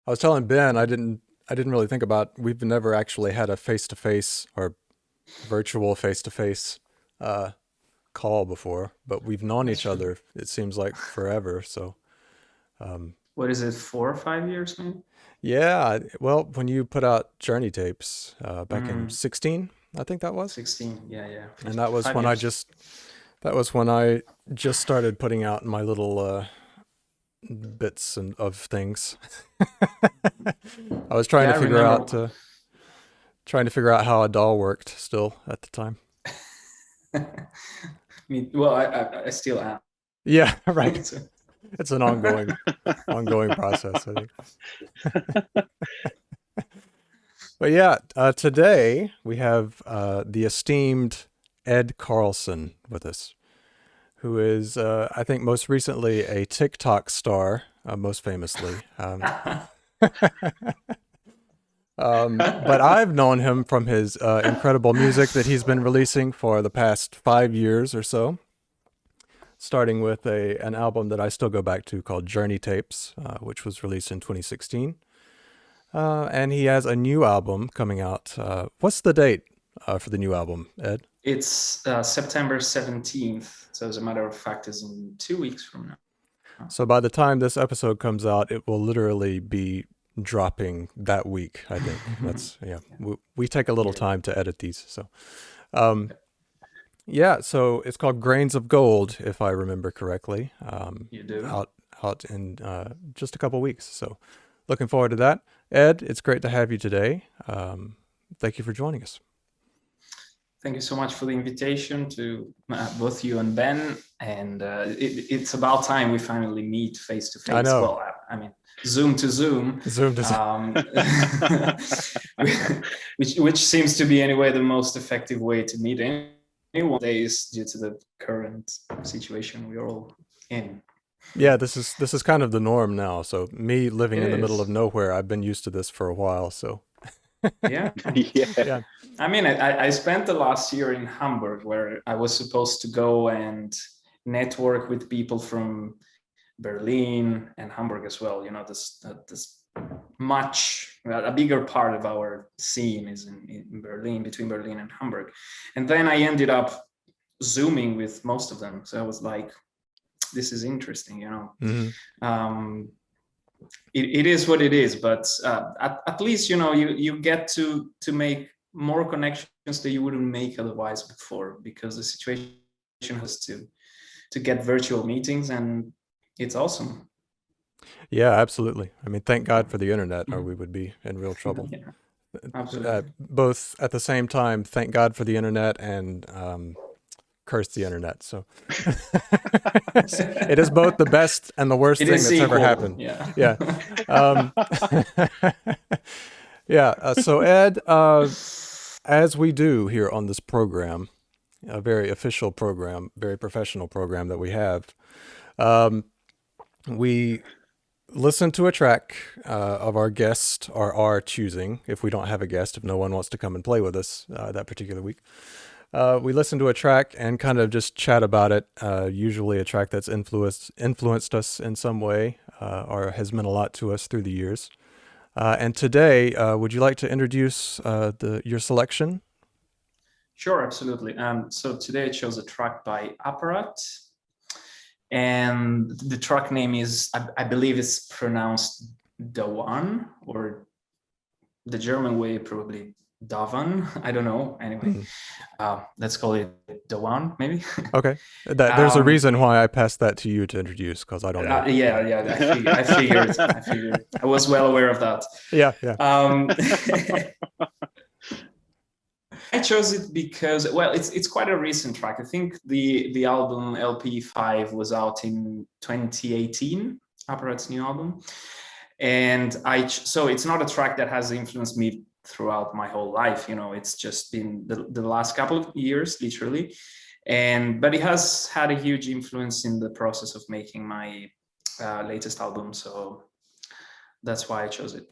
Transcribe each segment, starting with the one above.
I was telling Ben I didn't really think about we've never actually had a face to face or virtual face to face call before, but we've known That's each true. other. It seems like forever. So um, What is it, 4 or 5 years, maybe? yeah, well, when you put out Journey tapes back in Mm, 16, I think that was, 16. Yeah, yeah. and that was Five when I years. just that was when I just started putting out my little bits of things. I was Yeah, I remember. trying to figure out how a doll worked still at the time. Well, I still am. Yeah, right. So, It's an ongoing process, I think. But yeah, today we have the esteemed Ed Carlson with us, who is, I think, most recently a TikTok star, most famously. But I've known him from his incredible music that he's been releasing for the past 5 years or so, starting with an album that I still go back to called Journey Tapes, which was released in 2016. And he has a new album coming out. What's the date for the new album, Ed? it's September 17th. So, as a matter of fact, is in 2 weeks from now. So by the time this episode comes out, it will literally be dropping that week, I think. That's, yeah, we take a little Yeah, time to edit these. So, um, yeah, so it's called Grains of Gold, if I remember correctly, you do. out, out in just a couple weeks. So looking forward to that. Ed, it's great to have you today. Thank you for joining us. Thank you so much for the invitation to both you and Ben. And it's about time we finally meet face to I face. know. Well, I mean, Zoom to Zoom, Zoom to um, which seems to be anyway the most effective way to meet anyone days due to the current situation we're all in. Yeah, this is kind of the norm now. So me living It in the middle of is. nowhere, I've been used to this for a while. So Yeah. Yeah. yeah. I mean, I spent the last year in Hamburg where I was supposed to go and network with people from Berlin and Hamburg as well. You know, this much a bigger part of our scene is in Berlin, between Berlin and Hamburg. And then I ended up Zooming with most of them. So I was like, this is interesting, you know. Hmm. Um, it is what it is, but at least you know you get to make more connections that you wouldn't make otherwise before because the situation has to get virtual meetings and it's awesome. Yeah, absolutely. I mean, thank God for the internet, or we would be in real trouble. Yeah, absolutely. Both at the same time, thank God for the internet and curse the internet. So it is both the best and the worst It thing is that's ever equal, happened. yeah. Yeah. Um, yeah. So, Ed, as we do here on this program, a very official program, very professional program that we have, um, we listen to a track of our guest or our choosing. If we don't have a guest, if no one wants to come and play with us that particular week, we listen to a track and kind of just chat about it. Usually, a track that's influenced us in some way or has meant a lot to us through the years. And today, would you like to introduce your selection? Sure, absolutely. So today I chose a track by Apparat, and the track name is I believe it's pronounced Dawan, or the German way probably Davan. I don't know. Anyway, Hmm. let's call it Dawan, maybe. Okay, there's a um, reason why I passed that to you to introduce because I don't know. yeah, Yeah, yeah. I figured. I figured. I was well aware of that. yeah, yeah. Um, I chose it because, well, it's quite a recent track. I think the album LP5 was out in 2018, Apparat's new album, and so it's not a track that has influenced me throughout my whole life. You know, it's just been the last couple of years, literally, and but it has had a huge influence in the process of making my latest album. So that's why I chose it.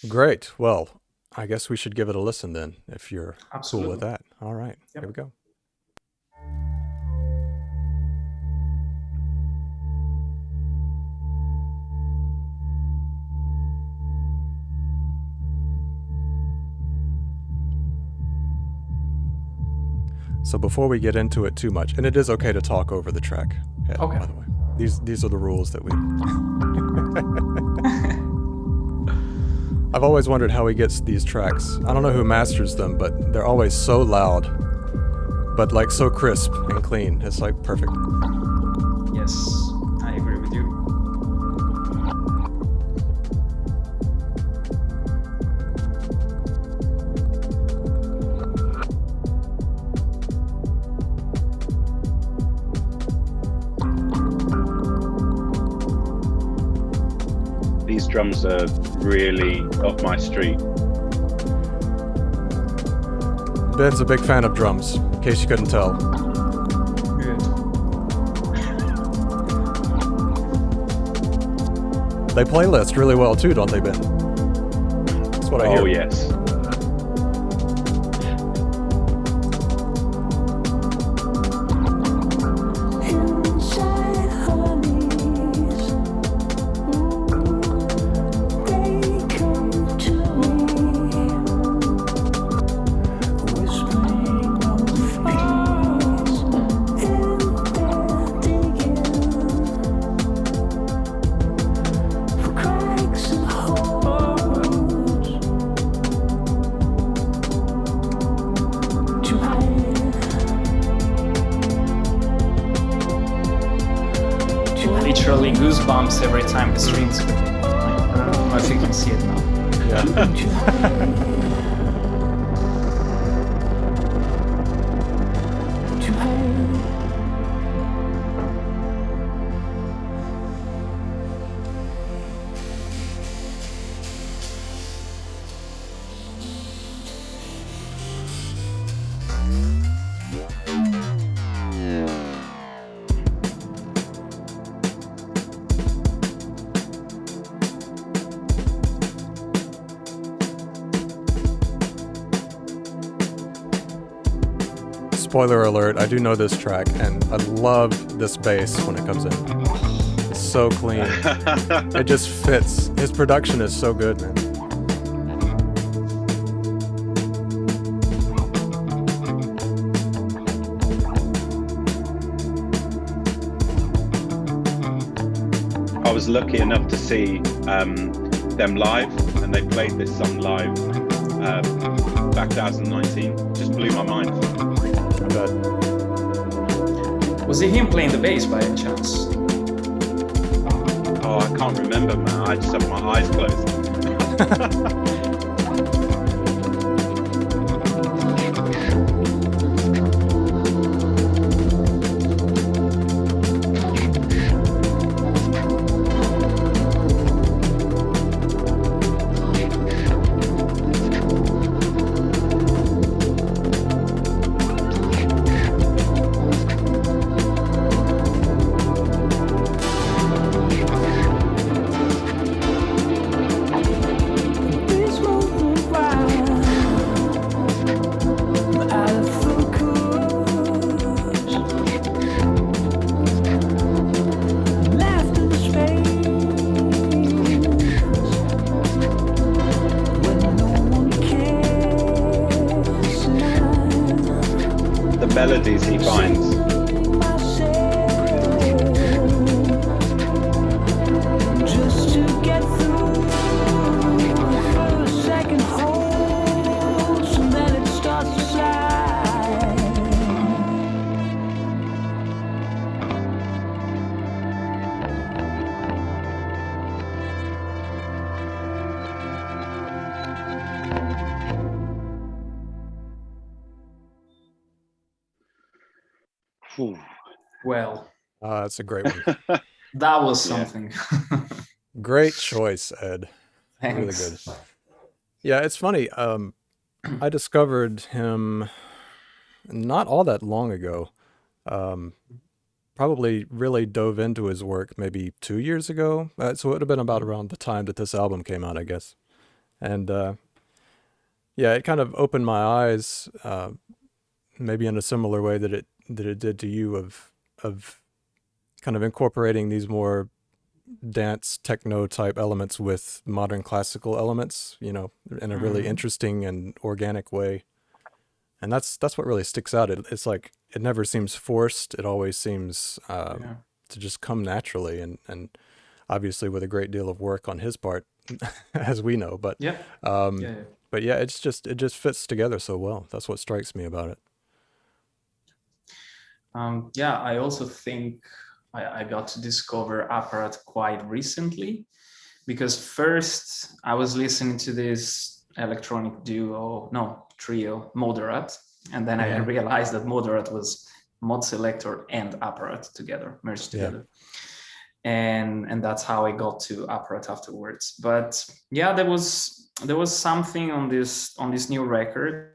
Great. Well, I guess we should give it a listen then, if you're cool with Absolutely. that. All right, here we Yep. go. So before we get into it too much, and it is okay to talk over the track, Ed, Okay. by the way. These are the rules that we. I've always wondered how he gets these tracks. I don't know who masters them, but they're always so loud, but like so crisp and clean. It's like perfect. Yes, I agree with you. These drums are really up my street. Ben's a big fan of drums, in case you couldn't tell. Good. They playlist really well too, don't they, Ben? That's what I hear. Oh yes. Literally goosebumps every time the strings. I don't know if you can see it now. Yeah. Spoiler alert, I do know this track, and I love this bass when it comes in. It's so clean. It just fits. His production is so good, man. I was lucky enough to see them live, and they played this song live back 2019. Just blew my mind. I bet. Was it him playing the bass by any chance? Oh, I can't remember, man. I just have my eyes closed. Melodies he finds. Well, that's a great one. that was something. Great choice, Ed. Thanks. Really good. Yeah, it's funny. I discovered him not all that long ago. Probably really dove into his work maybe 2 years ago. So it would have been about around the time that this album came out, I guess. And yeah, it kind of opened my eyes, maybe in a similar way that it did to you, of kind of incorporating these more dance techno type elements with modern classical elements, in a really interesting and organic way. and that's what really sticks out. It's like it never seems forced. It always seems Yeah. to just come naturally, and obviously with a great deal of work on his part, as we know. But Yeah. um, Yeah. but yeah, it just fits together so well. That's what strikes me about it. Yeah, I also think I got to discover Apparat quite recently, because first I was listening to this electronic trio, Moderat, and then I realized that Moderat was Mod Selector and Apparat together, merged together. And that's how I got to Apparat afterwards. But yeah, there was something on this new record.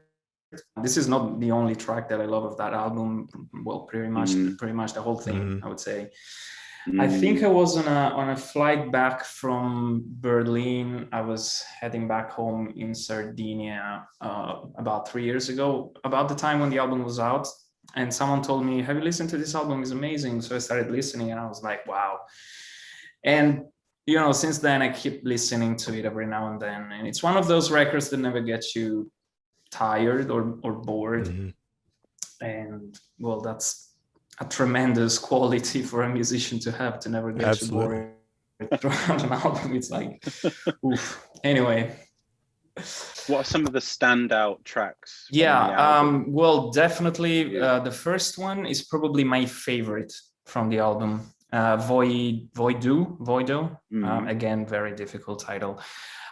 This is not the only track that I love of that album. Well, pretty much the whole thing, I would say. I think I was on a flight back from Berlin. I was heading back home in Sardinia about 3 years ago, about the time when the album was out. And someone told me, "Have you listened to this album? It's amazing." So I started listening, and I was like, "Wow!" And since then I keep listening to it every now and then. And it's one of those records that never gets you tired or bored. And well, that's a tremendous quality for a musician to have, to never get you bored throughout an album. It's like, oof. Anyway, what are some of the standout tracks? Well, definitely the first one is probably my favorite from the album. Voido. Again, very difficult title.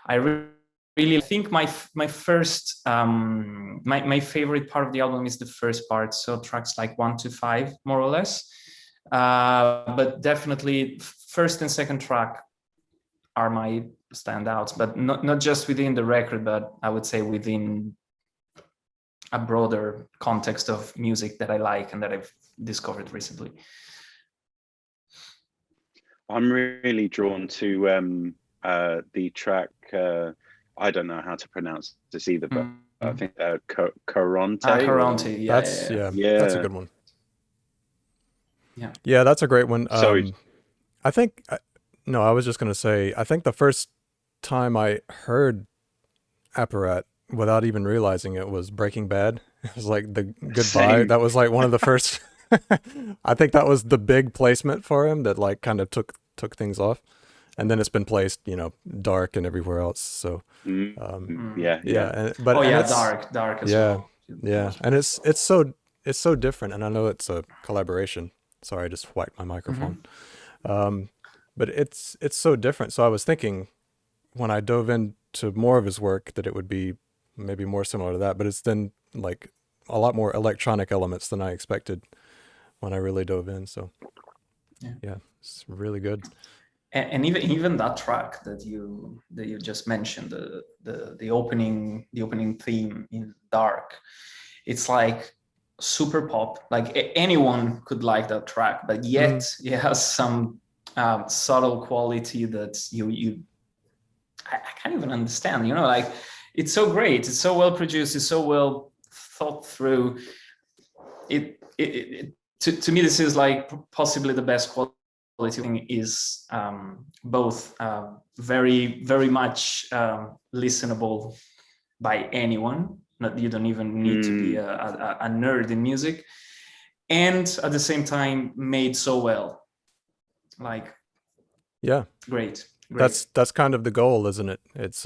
I really think my first my favorite part of the album is the first part, so tracks like 1 to 5 more or less, but definitely first and second track are my standouts, but not just within the record, but I would say within a broader context of music that I like and that I've discovered recently. I'm really drawn to the track, I don't know how to pronounce this either, but I think Caronte. Caronte, That's a good one. Yeah, that's a great one. Sorry. I think, no, I was just going to say, I think the first time I heard Apparat without even realizing it was Breaking Bad. It was like the Goodbye. Same. That was like one of the first, I think that was the big placement for him that like kind of took things off. And then it's been placed, Dark and everywhere else. So, yeah. Dark as well. Yeah, and it's so different. And I know it's a collaboration. Sorry, I just wiped my microphone. But it's so different. So I was thinking when I dove into more of his work that it would be maybe more similar to that. But it's then like a lot more electronic elements than I expected when I really dove in. So yeah, it's really good. And even that track that you just mentioned, the opening theme in Dark, it's like super pop. Like anyone could like that track, but yet it has some subtle quality that I can't even understand. Like it's so great, it's so well produced, it's so well thought through. To me, this is like possibly the best quality thing. Is both very, very much listenable by anyone. You don't even need to be a nerd in music, and at the same time made so well. Like, great. That's kind of the goal, isn't it? It's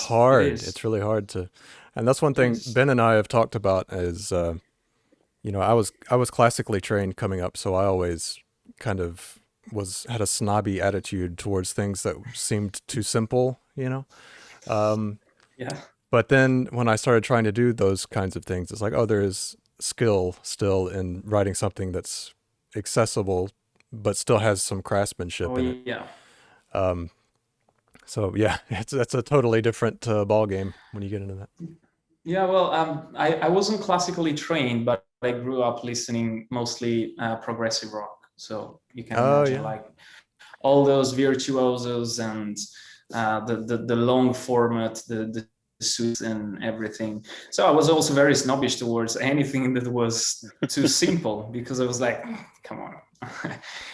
hard. It's really hard to, and that's one thing Ben and I have talked about is, I was classically trained coming up, so I always kind of had a snobby attitude towards things that seemed too simple, But then when I started trying to do those kinds of things, it's like, oh, there is skill still in writing something that's accessible, but still has some craftsmanship in it. Yeah. So yeah, that's a totally different ball game when you get into that. Yeah, well, I wasn't classically trained, but I grew up listening mostly progressive rock. So you can imagine like all those virtuosos and the long format, the suits and everything. So I was also very snobbish towards anything that was too simple, because I was like, come on,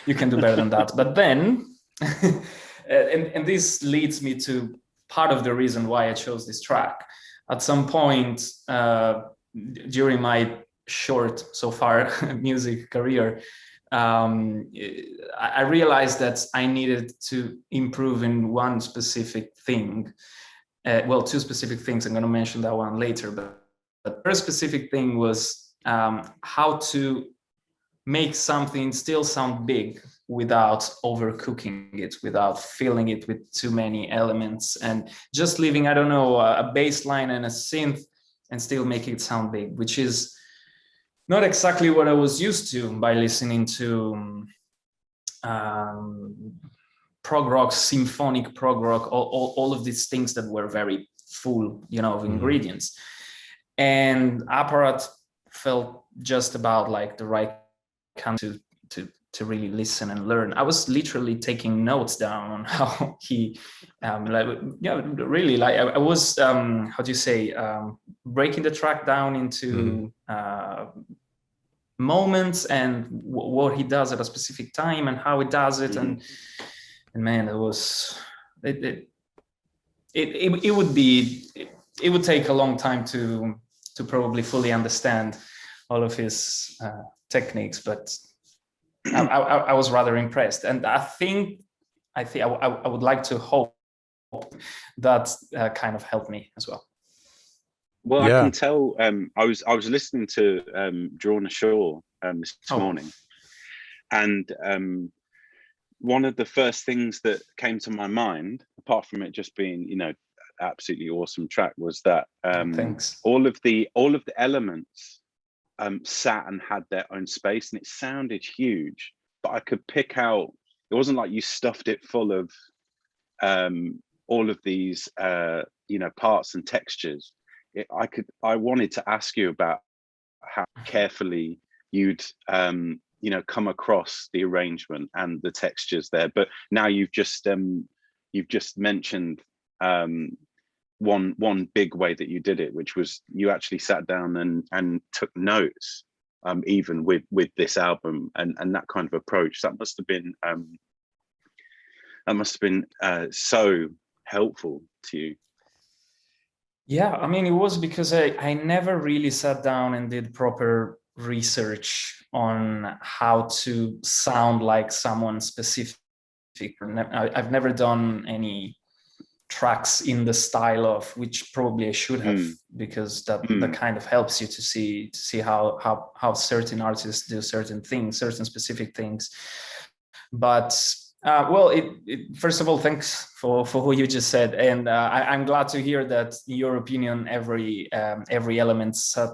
you can do better than that. But then, and this leads me to part of the reason why I chose this track. At some point, during my short so far music career, I realized that I needed to improve in one specific thing. Well, two specific things. I'm going to mention that one later, but the first specific thing was how to make something still sound big without overcooking it, without filling it with too many elements, and just leaving, I don't know, a bass line and a synth and still making it sound big, which is not exactly what I was used to by listening to prog rock, symphonic prog rock, all of these things that were very full, you know, of ingredients. And Apparat felt just about like the right kind to really listen and learn. I was literally taking notes down on how he, really, like I was, how do you say, breaking the track down into moments and what he does at a specific time and how he does it. And man, it was, it would take a long time to probably fully understand all of his techniques, but I was rather impressed, and I think I would like to hope that kind of helped me as well. Well, yeah. I can tell. I was listening to Drawn Ashore this morning, and one of the first things that came to my mind, apart from it just being, you know, absolutely awesome track, was that all of the elements sat and had their own space, and it sounded huge, but I could pick out, it wasn't like you stuffed it full of all of these you know, parts and textures. I wanted to ask you about how carefully you'd you know, come across the arrangement and the textures there, but now you've just mentioned one big way that you did it, which was you actually sat down and took notes, even with this album, and that kind of approach. That must have been so helpful to you. Yeah, I mean, it was because I never really sat down and did proper research on how to sound like someone specific. I've never done any tracks in the style of, which probably I should have, because that kind of helps you to see how certain artists do certain things, certain specific things. But well, first of all, thanks for what you just said, and I'm glad to hear that, in your opinion, every element sat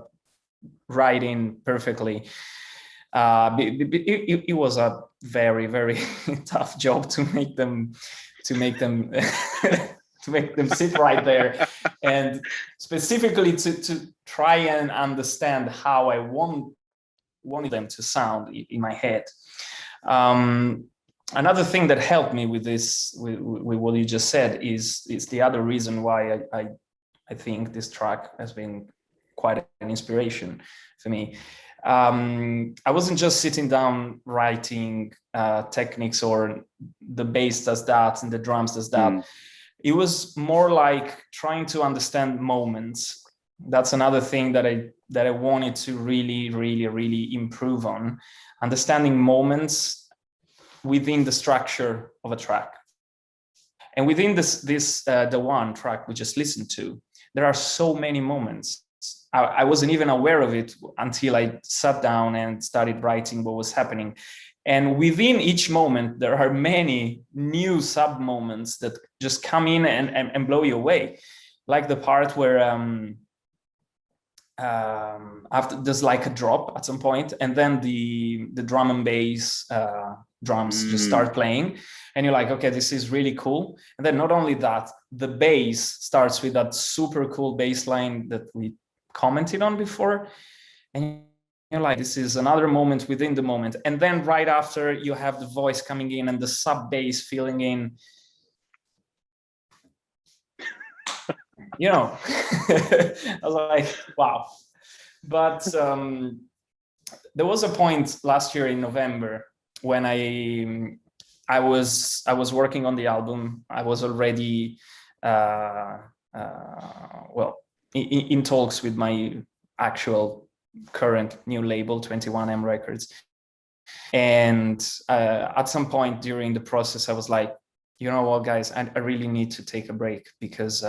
right in perfectly. It was a very, very tough job to make them to make them sit right there, and specifically to try and understand how I wanted them to sound in my head. Another thing that helped me with this, with what you just said, is the other reason why I think this track has been quite an inspiration for me. I wasn't just sitting down writing techniques, or the bass does that and the drums does that. It was more like trying to understand moments. That's another thing that I wanted to really improve on, understanding moments within the structure of a track. And within this Dawan track we just listened to, there are so many moments. I wasn't even aware of it until I sat down and started writing what was happening. And within each moment, there are many new sub moments that just come in and blow you away. Like the part where after there's like a drop at some point, and then the drum and bass drums just start playing, and you're like, okay, this is really cool. And then not only that, the bass starts with that super cool bass line that we commented on before, and you're like, this is another moment within the moment. And then right after, you have the voice coming in and the sub bass filling in. You know, I was like, wow. But there was a point last year in November when I was working on the album. I was already well in talks with my actual current new label, 21M Records. And at some point during the process, I was like, you know what, guys, I really need to take a break, because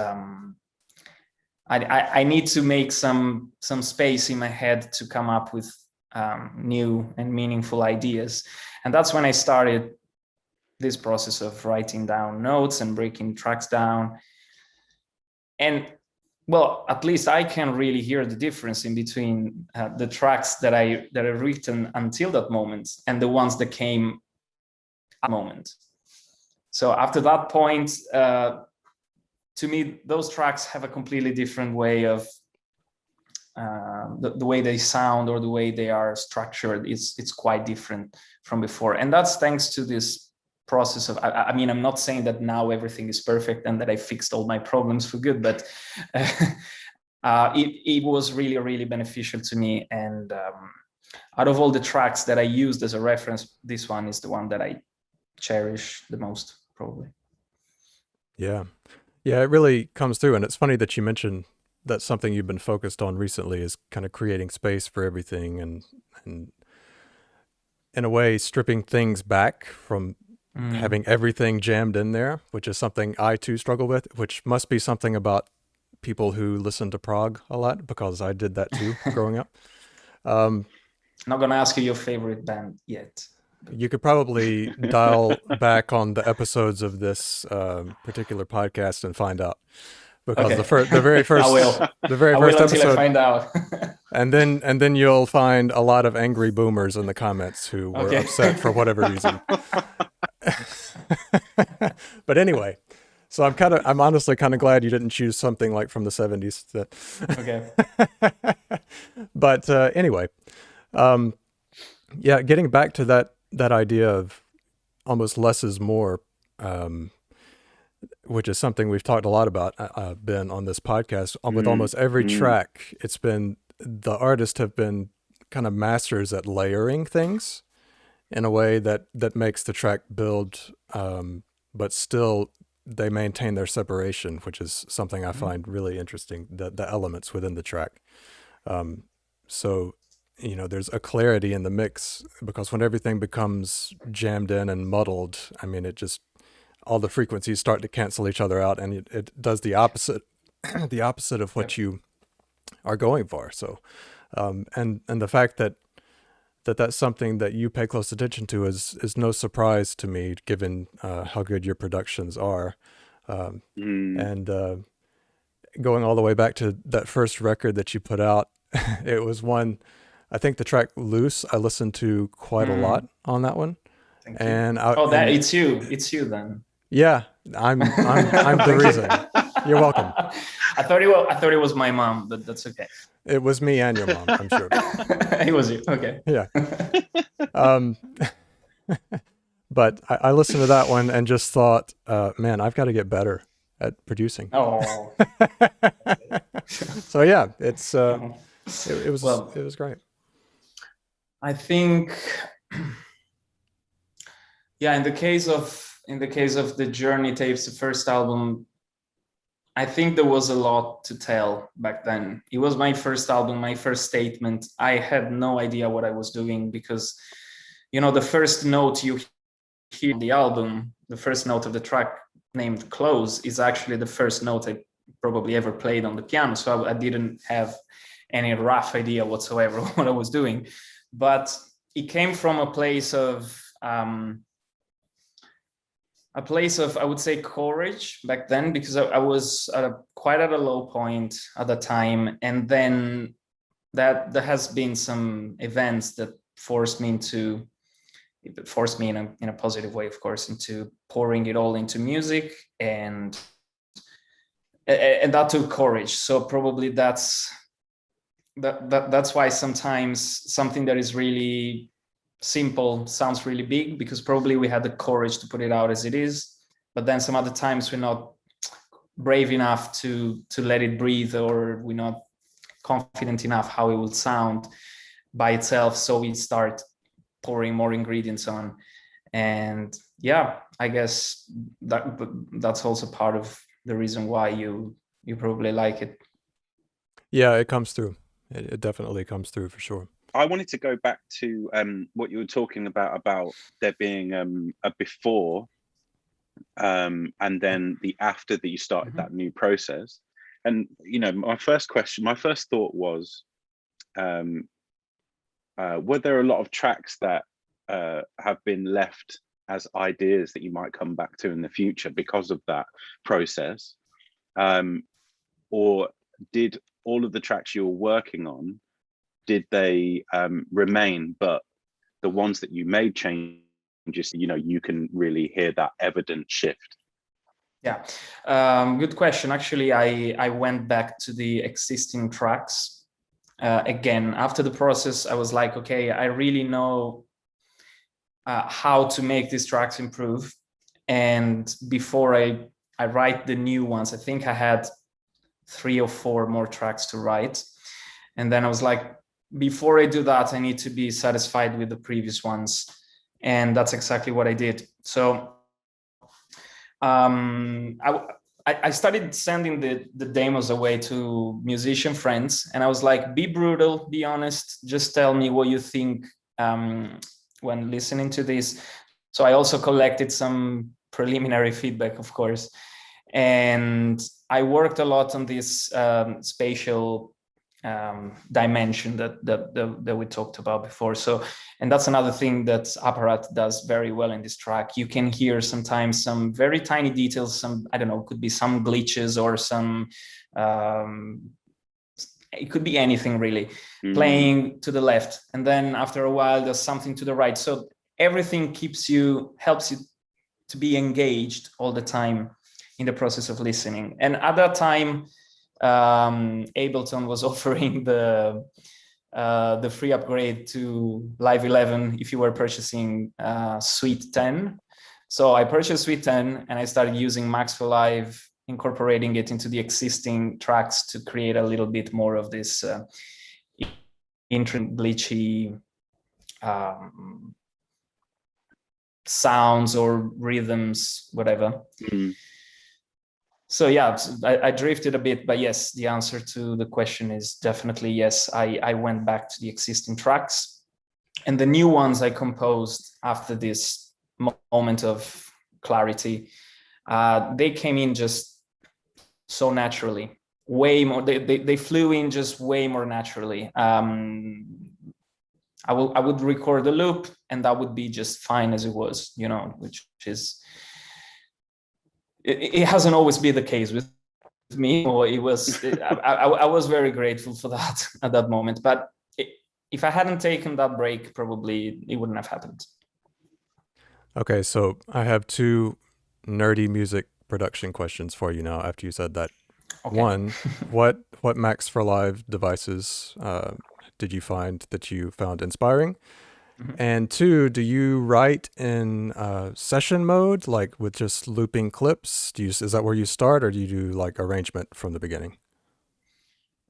I need to make some space in my head to come up with new and meaningful ideas. And that's when I started this process of writing down notes and breaking tracks down. And well, at least I can really hear the difference in between the tracks that I've written until that moment and the ones that came at that moment. So after that point, to me, those tracks have a completely different way of the way they sound, or the way they are structured. It's quite different from before, and that's thanks to this process of, I mean, I'm not saying that now everything is perfect and that I fixed all my problems for good, but it was really, really beneficial to me. And out of all the tracks that I used as a reference, this one is the one that I cherish the most, probably. Yeah. Yeah, it really comes through. And it's funny that you mentioned that's something you've been focused on recently, is kind of creating space for everything, and in a way stripping things back from having everything jammed in there, which is something I too struggle with, which must be something about people who listen to prog a lot, because I did that too growing up. I'm not going to ask you your favorite band yet. You could probably dial back on the episodes of this particular podcast and find out, because okay. the very first I will. the very I first will until episode, I find out. and then you'll find a lot of angry boomers in the comments who were upset for whatever reason. But anyway, so I'm honestly kind of glad you didn't choose something like from the 70s. Okay. But anyway, yeah, getting back to that idea of almost less is more, which is something we've talked a lot about, Ben, on this podcast. With almost every track, it's been, the artists have been kind of masters at layering things in a way that makes the track build, but still they maintain their separation, which is something I find really interesting, the elements within the track. So, there's a clarity in the mix, because when everything becomes jammed in and muddled, I mean, it just, all the frequencies start to cancel each other out, and it does the opposite, the opposite of what you are going for. So, and the fact that that's something that you pay close attention to is no surprise to me, given how good your productions are. And going all the way back to that first record that you put out, it was one, I think the track Loose, I listened to quite a lot on that one. Thank you. And it's you then. Yeah, I'm the reason. You're welcome. I thought it was my mom, but that's okay. It was me and your mom, I'm sure. It was you. Okay. Yeah. But I listened to that one and just thought, man, I've got to get better at producing. Oh. So yeah, it was great. I think, yeah, in the case of the Journey tapes, the first album, I think there was a lot to tell back then. It was my first album, my first statement. I had no idea what I was doing, because, the first note you hear on the album, the first note of the track named Close, is actually the first note I probably ever played on the piano. So I didn't have any rough idea whatsoever what I was doing. But it came from a place of, I would say, courage back then, because I was quite at a low point at the time. And then there has been some events that forced me in a positive way, of course, into pouring it all into music, and that took courage. So probably that's why sometimes something that is really simple sounds really big, because probably we had the courage to put it out as it is, but then some other times we're not brave enough to let it breathe, or we're not confident enough how it will sound by itself, so we start pouring more ingredients on. And yeah, I guess that's also part of the reason why you probably like it. Yeah, it comes through. It definitely comes through for sure. I wanted to go back to what you were talking about there being a before and then the after that you started that new process. And my first thought was, were there a lot of tracks that have been left as ideas that you might come back to in the future because of that process? Or did all of the tracks you were working on, did they remain, but the ones that you made changes, you can really hear that evident shift? Yeah, good question. Actually, I went back to the existing tracks. Again, after the process, I was like, okay, I really know how to make these tracks improve. And before I write the new ones, I think I had 3 or 4 more tracks to write. And then I was like, before I do that, I need to be satisfied with the previous ones. And that's exactly what I did. So I started sending the demos away to musician friends, and I was like, be brutal, be honest, just tell me what you think when listening to this. So I also collected some preliminary feedback, of course, and I worked a lot on this spatial dimension that we talked about before. So, and that's another thing that Apparat does very well in this track. You can hear sometimes some very tiny details, some, I don't know, could be some glitches or some, it could be anything really, playing to the left. And then after a while, there's something to the right. So everything helps you to be engaged all the time in the process of listening. And at that time, Ableton was offering the free upgrade to Live 11 if you were purchasing Suite 10. So I purchased Suite 10 and I started using Max for Live, incorporating it into the existing tracks to create a little bit more of this glitchy sounds or rhythms, whatever. So yeah, I drifted a bit, but yes, the answer to the question is definitely yes. I went back to the existing tracks, and the new ones I composed after this moment of clarity. They came in just so naturally, way more. They flew in just way more naturally. I would record the loop, and that would be just fine as it was, which is. It hasn't always been the case with me, or it was. I was very grateful for that at that moment. But if I hadn't taken that break, probably it wouldn't have happened. Okay, so I have 2 nerdy music production questions for you now. After you said that, okay. One, what Max for Live devices did you find that you found inspiring? And 2, do you write in session mode, like with just looping clips? Is that where you start, or do you do like arrangement from the beginning?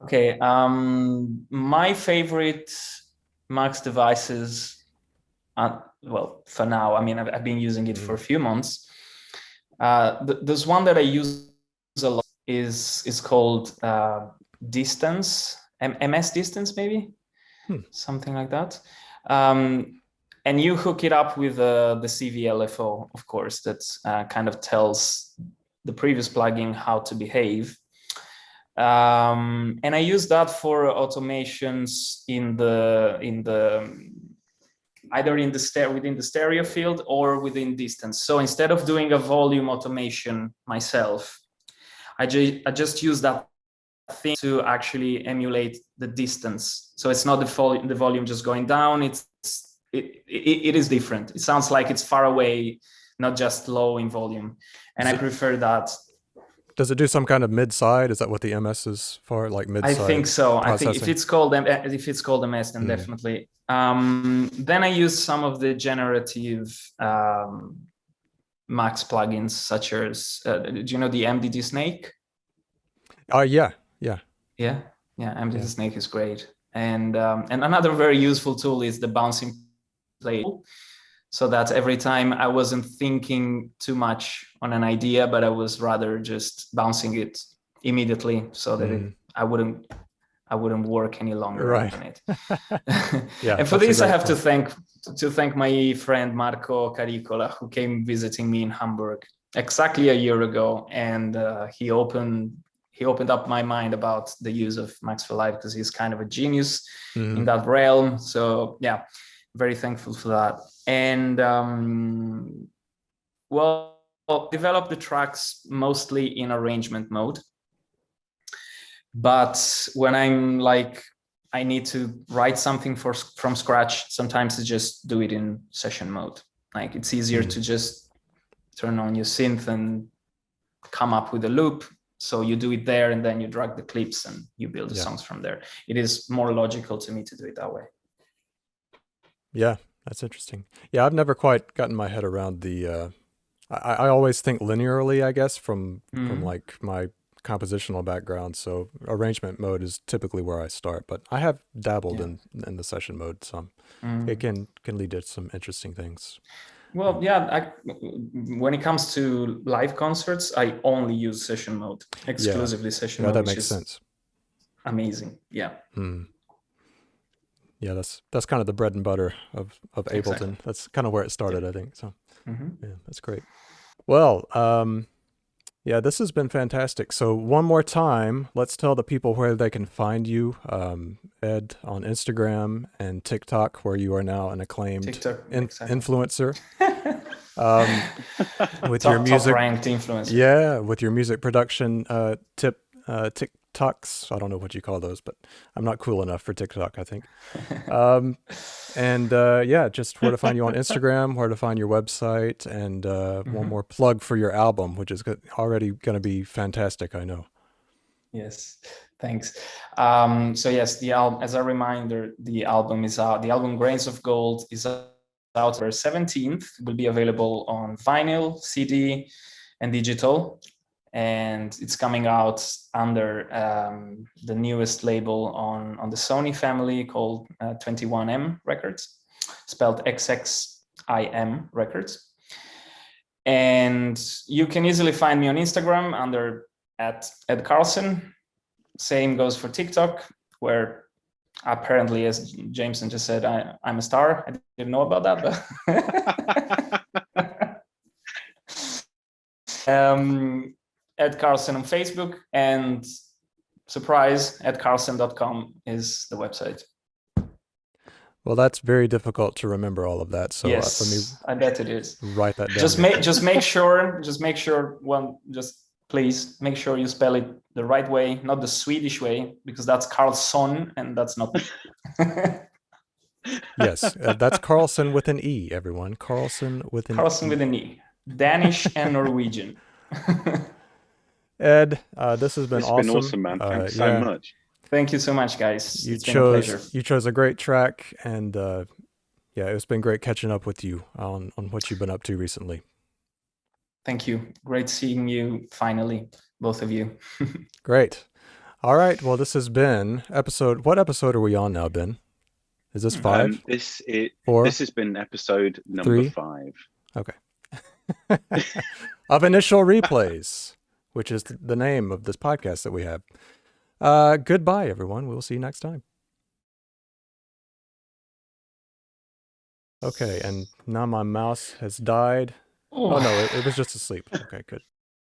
Okay, my favorite Max devices, well, for now, I mean, I've been using it for a few months. There's one that I use a lot is called Distance, MS Distance, maybe, something like that. And you hook it up with the CVLFO, of course, that kind of tells the previous plugin how to behave. And I use that for automations either within the stereo field or within distance. So instead of doing a volume automation myself, I just use that thing to actually emulate the distance. So it's not the volume just going down. It is different. It sounds like it's far away, not just low in volume. And I prefer that. Does it do some kind of mid-side? Is that what the MS is for? Like mid-side? I think so. Processing? I think if it's called MS, then definitely. Then I use some of the generative Max plugins, such as do you know the MDD Snake? Yeah. MDD Snake is great. And another very useful tool is the bouncing play, so that every time I wasn't thinking too much on an idea, but I was rather just bouncing it immediately, so that I wouldn't I wouldn't work any longer Right. on it. Yeah, and for that's a this, I great have point. to thank my friend Marco Caricola, who came visiting me in Hamburg exactly a year ago, and he opened up my mind about the use of Max for Live, because he's kind of a genius in that realm. So yeah, very thankful for that. And well, develop the tracks mostly in arrangement mode. But when I'm like, I need to write something from scratch, sometimes I just do it in session mode. Like, it's easier to just turn on your synth and come up with a loop. So you do it there, and then you drag the clips and you build the songs from there. It is more logical to me to do it that way. Yeah, that's interesting. Yeah, I've never quite gotten my head around the I always think linearly, I guess, from like my compositional background. So arrangement mode is typically where I start, but I have dabbled in the session mode some. It can lead to some interesting things. Well, yeah, when it comes to live concerts, I only use session mode, exclusively session mode. That makes sense. Amazing. Yeah. Yeah, that's kind of the bread and butter of Ableton. Exactly. That's kind of where it started, I think. So yeah, that's great. Well, yeah, this has been fantastic. So one more time, let's tell the people where they can find you, Ed, on Instagram and TikTok, where you are now an acclaimed influencer. With your music, top-ranked influencer. Yeah, with your music production TikToks. I don't know what you call those, but I'm not cool enough for TikTok, I think. And yeah, just where to find you on Instagram, where to find your website, and one more plug for your album, which is already going to be fantastic, I know. Yes, thanks. So yes, the album, as a reminder, the album is out. The album Grains of Gold is out October 17th. It will be available on vinyl, CD, and digital. And it's coming out under the newest label on the Sony family called 21M Records, spelled XXIM Records. And you can easily find me on Instagram under @Ed Carlson. Same goes for TikTok, where apparently, as Jameson just said, I'm a star. I didn't know about that, but Ed Carlson on Facebook, and surprise, edcarlson.com is the website. Well, that's very difficult to remember all of that. So yes, let me I bet it is. Write that down. Just make sure. Well, just please make sure you spell it the right way, not the Swedish way, because that's Carlson, and that's not. Yes, that's Carlson with an E, everyone. Carlson with an E. Danish and Norwegian. Ed, this has been awesome. It's been awesome, man. Thanks so much. Thank you so much, guys. It's been a pleasure. You chose a great track, and yeah, it's been great catching up with you on what you've been up to recently. Thank you. Great seeing you finally, both of you. Great. All right. Well, this has been episode. What episode are we on now, Ben? Is this 5? This has been episode number 5. Okay. Of Initial Replays, which is the name of this podcast that we have. Goodbye, everyone. We'll see you next time. Okay, and now my mouse has died. Oh no, it was just asleep. Okay, good.